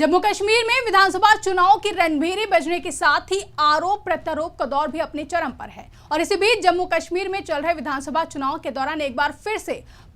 जम्मू कश्मीर में विधानसभा चुनाव की रणभेरी बजने के साथ ही आरोप प्रत्यारोप का दौर भी अपने चरम पर है। और इसी बीच जम्मू कश्मीर में चल रहे विधानसभा चुनाव के दौरान एक बार फिर से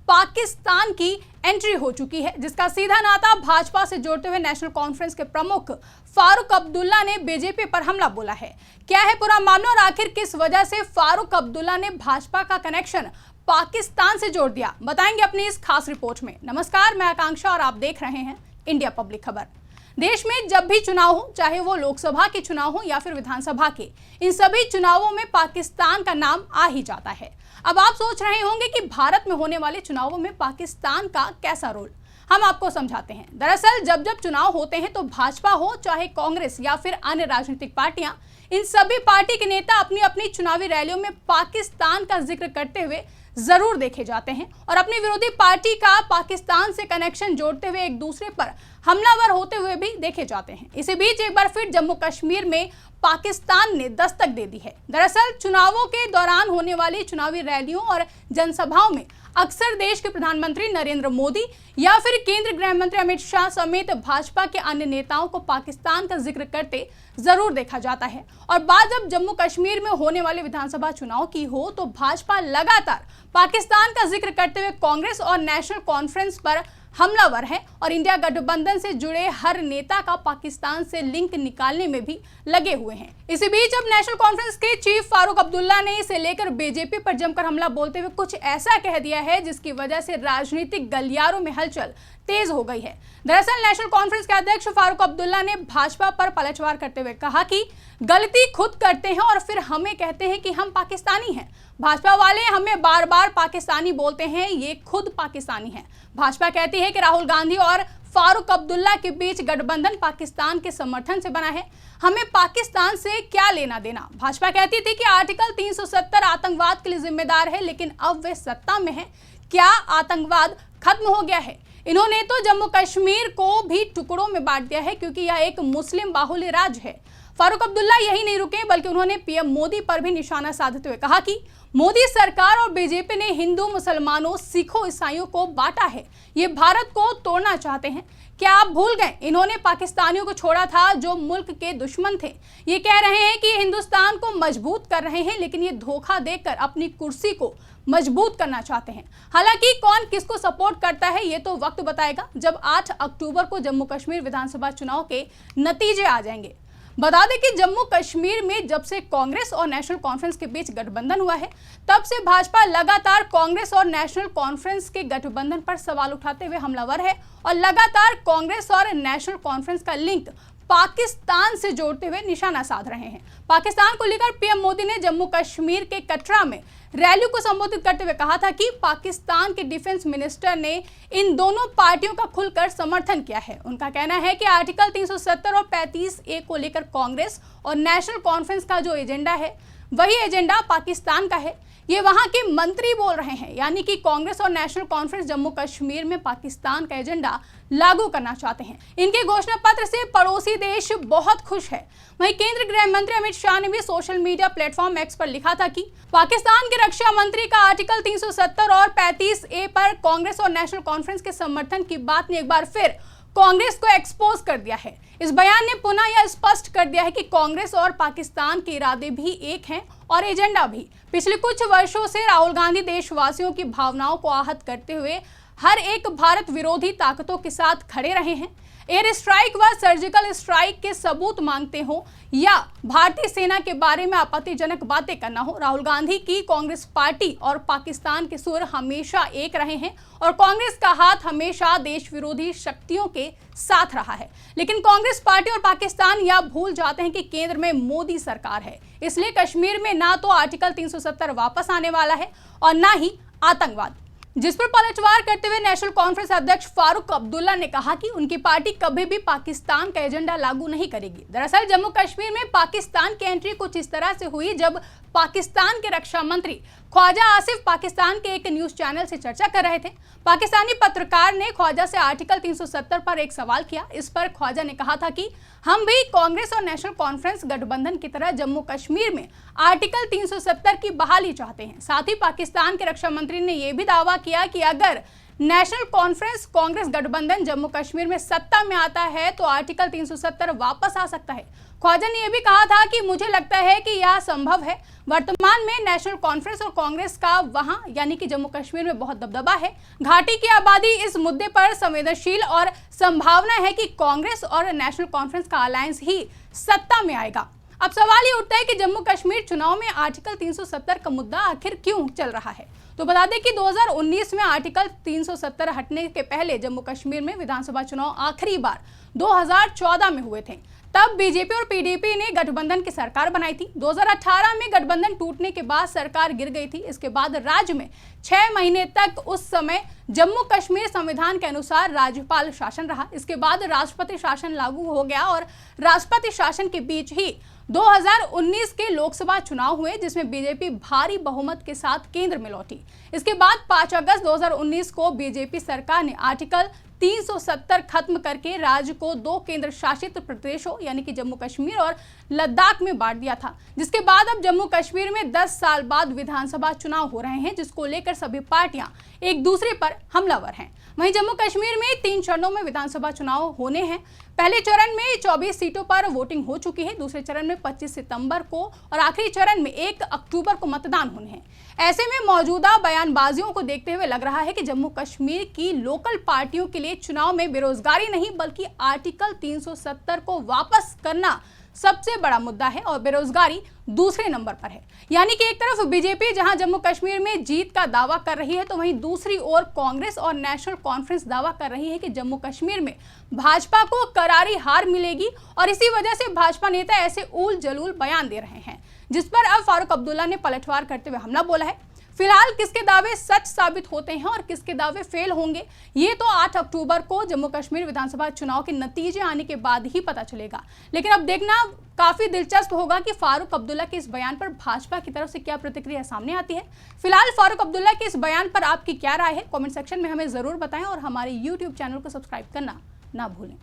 पाकिस्तान की एंट्री हो चुकी है, जिसका सीधा नाता भाजपा से जोड़ते हुए नेशनल कॉन्फ्रेंस के प्रमुख फारूक अब्दुल्ला ने बीजेपी पर हमला बोला है। क्या है पूरा मामला और आखिर किस वजह से फारूक अब्दुल्ला ने भाजपा का कनेक्शन पाकिस्तान से जोड़ दिया, बताएंगे अपनी इस खास रिपोर्ट में। नमस्कार, मैं आकांक्षा और आप देख रहे हैं इंडिया पब्लिक खबर। देश में जब भी चुनाव हो, चाहे वो लोकसभा के चुनाव हो या फिर विधानसभा के, इन सभी चुनावों में पाकिस्तान का नाम आ ही जाता है। अब आप सोच रहे होंगे कि भारत में होने वाले चुनावों में पाकिस्तान का कैसा रोल, हम आपको समझाते हैं। दरअसल जब जब चुनाव होते हैं तो भाजपा हो चाहे कांग्रेस या फिर अन्य राजनीतिक पार्टियां, इन सभी पार्टी के नेता अपनी अपनी चुनावी रैलियों में पाकिस्तान का जिक्र करते हुए जरूर देखे जाते हैं और अपनी विरोधी पार्टी का पाकिस्तान से कनेक्शन जोड़ते हुए एक दूसरे पर हमलावर होते हुए भी देखे जाते हैं। इसी बीच एक बार फिर जम्मू कश्मीर में पाकिस्तान ने दस्तक दे दी है। दरअसल चुनावों के दौरान होने वाली चुनावी रैलियों और जनसभाओं में अक्सर देश के प्रधानमंत्री नरेंद्र मोदी या फिर केंद्रीय गृह मंत्री अमित शाह समेत भाजपा के अन्य नेताओं को पाकिस्तान का जिक्र करते जरूर देखा जाता है। और बात जब जम्मू कश्मीर में होने वाले विधानसभा चुनाव की हो तो भाजपा लगातार पाकिस्तान का जिक्र करते हुए कांग्रेस और नेशनल कॉन्फ्रेंस पर हमलावर है और इंडिया गठबंधन से जुड़े हर नेता का पाकिस्तान से लिंक निकालने में भी लगे हुए हैं। इसी बीच अब नेशनल कॉन्फ्रेंस के चीफ फारूक अब्दुल्ला ने इसे लेकर बीजेपी पर जमकर हमला बोलते हुए कुछ ऐसा कह दिया है जिसकी वजह से राजनीतिक गलियारों में हलचल तेज हो गई है। दरअसल नेशनल कॉन्फ्रेंस के अध्यक्ष फारूक अब्दुल्ला ने भाजपा पर पलटवार करते हुए कहा कि गलती खुद करते हैं और फिर हमें कहते हैं कि हम पाकिस्तानी हैं। भाजपा वाले हमें बार बार पाकिस्तानी बोलते हैं, ये खुद पाकिस्तानी हैं। भाजपा कहती है कि राहुल गांधी और फारूक अब्दुल्ला के बीच गठबंधन पाकिस्तान के समर्थन से बना है, हमें पाकिस्तान से क्या लेना देना। भाजपा कहती थी कि आर्टिकल 370 आतंकवाद के लिए जिम्मेदार है, लेकिन अब वे सत्ता में है, क्या आतंकवाद खत्म हो गया है? इन्होंने तो जम्मू कश्मीर को भी टुकड़ों में बांट दिया है क्योंकि यह एक मुस्लिम बाहुल्य राज्य है। फारूक अब्दुल्ला यही नहीं रुके बल्कि उन्होंने पीएम मोदी पर भी निशाना साधते हुए कहा कि मोदी सरकार और बीजेपी ने हिंदू मुसलमानों सिखों ईसाइयों को बांटा है, ये भारत को तोड़ना चाहते हैं। क्या आप भूल गए इन्होंने पाकिस्तानियों को छोड़ा था जो मुल्क के दुश्मन थे। ये कह रहे हैं कि हिंदुस्तान को मजबूत कर रहे हैं, लेकिन ये धोखा देकर अपनी कुर्सी को मजबूत करना चाहते हैं। हालांकि कौन किसको सपोर्ट करता है ये तो वक्त बताएगा, जब 8 अक्टूबर को जम्मू कश्मीर विधानसभा चुनाव के नतीजे आ जाएंगे। बता दें कि जम्मू कश्मीर में जब से कांग्रेस और नेशनल कॉन्फ्रेंस के बीच गठबंधन हुआ है, तब से भाजपा लगातार कांग्रेस और नेशनल कॉन्फ्रेंस के गठबंधन पर सवाल उठाते हुए हमलावर है और लगातार कांग्रेस और नेशनल कॉन्फ्रेंस का लिंक पाकिस्तान से जोड़ते हुए निशाना साध रहे हैं। पाकिस्तान को लेकर पीएम मोदी ने जम्मू कश्मीर के कटरा में रैली को संबोधित करते हुए कहा था कि पाकिस्तान के डिफेंस मिनिस्टर ने इन दोनों पार्टियों का खुलकर समर्थन किया है। उनका कहना है कि आर्टिकल 370 और 35A को लेकर कांग्रेस और नेशनल कॉन्फ्रेंस का जो एजेंडा है वही एजेंडा पाकिस्तान का है। ये वहां के मंत्री बोल रहे हैं, यानी कि कांग्रेस और नेशनल कॉन्फ्रेंस जम्मू कश्मीर में पाकिस्तान का एजेंडा लागू करना चाहते हैं। इनके घोषणा पत्र से पड़ोसी देश बहुत खुश है। वहीं केंद्रीय गृह मंत्री अमित शाह ने भी सोशल मीडिया प्लेटफॉर्म एक्स पर लिखा था कि पाकिस्तान के रक्षा मंत्री का आर्टिकल 370 और 35A पर कांग्रेस और नेशनल कॉन्फ्रेंस के समर्थन की बात ने एक बार फिर कांग्रेस को एक्सपोज कर दिया है। इस बयान ने पुनः यह स्पष्ट कर दिया है कि कांग्रेस और पाकिस्तान के इरादे भी एक हैं और एजेंडा भी। पिछले कुछ वर्षों से राहुल गांधी देशवासियों की भावनाओं को आहत करते हुए हर एक भारत विरोधी ताकतों के साथ खड़े रहे हैं। एयर स्ट्राइक व सर्जिकल स्ट्राइक के सबूत मांगते हो या भारतीय सेना के बारे में आपत्तिजनक बातें करना हो, राहुल गांधी की कांग्रेस पार्टी और पाकिस्तान के सुर हमेशा एक रहे हैं और कांग्रेस का हाथ हमेशा देश विरोधी शक्तियों के साथ रहा है। लेकिन कांग्रेस पार्टी और पाकिस्तान यह भूल जाते हैं कि केंद्र में मोदी सरकार है, इसलिए कश्मीर में ना तो आर्टिकल 370 वापस आने वाला है और ना ही आतंकवाद। जिस पर पलटवार करते हुए नेशनल कॉन्फ्रेंस अध्यक्ष फारूक अब्दुल्ला ने कहा कि उनकी पार्टी कभी भी पाकिस्तान का एजेंडा लागू नहीं करेगी। दरअसल जम्मू कश्मीर में पाकिस्तान की एंट्री कुछ इस तरह से हुई जब पाकिस्तान के रक्षा मंत्री ख्वाजा आसिफ पाकिस्तान के एक न्यूज चैनल से चर्चा कर रहे थे। पाकिस्तानी पत्रकार ने ख्वाजा से आर्टिकल 370 पर एक सवाल किया। इस पर ख्वाजा ने कहा था कि हम भी कांग्रेस और नेशनल कॉन्फ्रेंस गठबंधन की तरह जम्मू कश्मीर में आर्टिकल 370 की बहाली चाहते हैं। साथ ही पाकिस्तान के रक्षा मंत्री ने यह भी दावा किया कि अगर नेशनल कॉन्फ्रेंस कांग्रेस गठबंधन जम्मू कश्मीर में सत्ता में आता है तो आर्टिकल 370 वापस आ सकता है। ख्वाजा ने यह भी कहा था कि मुझे लगता है कि यह संभव है। वर्तमान में नेशनल कॉन्फ्रेंस और कांग्रेस का वहां यानी कि जम्मू कश्मीर में बहुत दबदबा है। घाटी की आबादी इस मुद्दे पर संवेदनशील और संभावना है कि कांग्रेस और नेशनल कॉन्फ्रेंस का अलायंस ही सत्ता में आएगा। अब सवाल ये उठता है कि जम्मू कश्मीर चुनाव में आर्टिकल 370 का मुद्दा आखिर क्यों चल रहा है। तो बता दें कि 2019 में आर्टिकल 370 हटने के पहले जम्मू कश्मीर में विधानसभा चुनाव आखिरी बार 2014 में हुए थे। तब बीजेपी और पीडीपी ने गठबंधन की सरकार बनाई थी। 2018 में गठबंधन टूटने के बाद सरकार गिर गई थी। इसके बाद राज्य में 6 महीने तक उस समय जम्मू कश्मीर संविधान के अनुसार राज्यपाल शासन रहा। इसके बाद राष्ट्रपति शासन लागू हो गया और राष्ट्रपति शासन के बीच ही 2019 के लोकसभा चुनाव हुए, जिसमें बीजेपी भारी बहुमत के साथ केंद्र में लौटी। इसके बाद 5 अगस्त 2019 को बीजेपी सरकार ने आर्टिकल 370 खत्म करके राज्य को 2 केंद्र शासित प्रदेशों यानी कि जम्मू कश्मीर और लद्दाख में बांट दिया था। जिसके बाद अब जम्मू कश्मीर में 10 साल बाद विधानसभा चुनाव हो रहे हैं, जिसको लेकर सभी पार्टियां एक दूसरे पर हमलावर हैं। वहीं जम्मू कश्मीर में 3 चरणों में विधानसभा चुनाव होने हैं। पहले चरण में 24 सीटों पर वोटिंग हो चुकी है, दूसरे चरण में 25 सितंबर को और आखिरी चरण में 1 अक्टूबर को मतदान होने हैं। ऐसे में मौजूदा बयानबाजियों को देखते हुए लग रहा है कि जम्मू कश्मीर की लोकल पार्टियों के लिए चुनाव में बेरोजगारी नहीं बल्कि आर्टिकल 370 को वापस करना सबसे बड़ा मुद्दा है और बेरोजगारी दूसरे नंबर पर है। यानी कि एक तरफ बीजेपी जहां जम्मू कश्मीर में जीत का दावा कर रही है, तो वहीं दूसरी ओर कांग्रेस और नेशनल कॉन्फ्रेंस दावा कर रही है कि जम्मू कश्मीर में भाजपा को करारी हार मिलेगी और इसी वजह से भाजपा नेता ऐसे ऊल जलूल बयान दे रहे हैं, जिस पर अब फारूक अब्दुल्ला ने पलटवार करते हुए हमला बोला है। फिलहाल किसके दावे सच साबित होते हैं और किसके दावे फेल होंगे, ये तो 8 अक्टूबर को जम्मू कश्मीर विधानसभा चुनाव के नतीजे आने के बाद ही पता चलेगा। लेकिन अब देखना काफी दिलचस्प होगा कि फारूक अब्दुल्ला के इस बयान पर भाजपा की तरफ से क्या प्रतिक्रिया सामने आती है। फिलहाल फारूक अब्दुल्ला के इस बयान पर आपकी क्या राय है, कमेंट सेक्शन में हमें जरूर बताएं और हमारे YouTube चैनल को सब्सक्राइब करना ना भूलें।